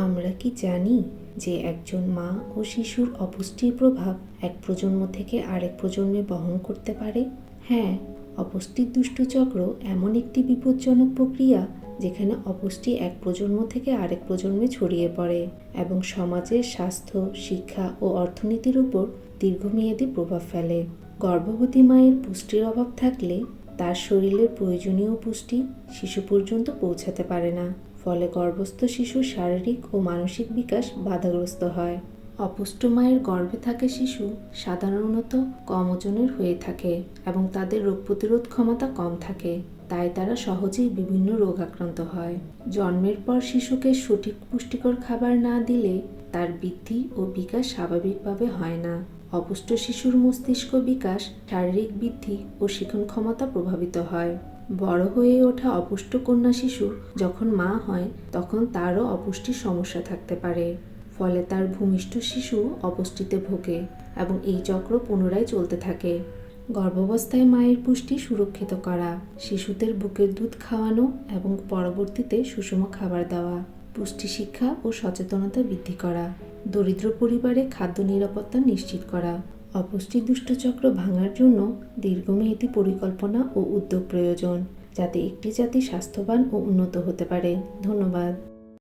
আমরা কি জানি যে একজন মা ও শিশুর অপুষ্টির প্রভাব এক প্রজন্ম থেকে আরেক প্রজন্মে বহন করতে পারে? হ্যাঁ, অপুষ্টির দুষ্টচক্র এমন একটি বিপজ্জনক প্রক্রিয়া যেখানে অপুষ্টি এক প্রজন্ম থেকে আরেক প্রজন্মে ছড়িয়ে পড়ে এবং সমাজের স্বাস্থ্য, শিক্ষা ও অর্থনীতির উপর দীর্ঘমেয়াদী প্রভাব ফেলে। গর্ভবতী মায়ের পুষ্টির অভাব থাকলে তার শরীরের প্রয়োজনীয় পুষ্টি শিশু পর্যন্ত পৌঁছাতে পারে না, ফলে গর্ভস্থ শিশুর শারীরিক ও মানসিক বিকাশ বাধাগ্রস্ত হয়। অপুষ্ট মায়ের গর্ভে থাকা শিশু সাধারণত কম ওজনের হয়ে থাকে এবং তাদের রোগ প্রতিরোধ ক্ষমতা কম থাকে, তাই তারা সহজেই বিভিন্ন রোগ আক্রান্ত হয়। জন্মের পর শিশুকে সঠিক পুষ্টিকর খাবার না দিলে তার বৃদ্ধি ও বিকাশ স্বাভাবিকভাবে হয় না। অপুষ্ট শিশুর মস্তিষ্ক বিকাশ, শারীরিক বৃদ্ধি ও শিখন ক্ষমতা প্রভাবিত হয়। বড় হয়ে ওঠা অপুষ্ট কন্যা শিশু যখন মা হয় তখন তারও অপুষ্টির সমস্যা থাকতে পারে, ফলে তার ভূমিষ্ঠ শিশু অপুষ্টিতে ভোগে এবং এই চক্র পুনরায় চলতে থাকে। গর্ভাবস্থায় মায়ের পুষ্টি সুরক্ষিত করা, শিশুদের বুকের দুধ খাওয়ানো এবং পরবর্তীতে সুষম খাবার দেওয়া, পুষ্টি শিক্ষা ও সচেতনতা বৃদ্ধি করা, দরিদ্র পরিবারে খাদ্য নিরাপত্তা নিশ্চিত করা। অপুষ্টির দুষ্টচক্র ভাঙার জন্য দীর্ঘমেয়াদী পরিকল্পনা ও উদ্যোগ প্রয়োজন, যাতে একটি জাতি স্বাস্থ্যবান ও উন্নত হতে পারে। ধন্যবাদ।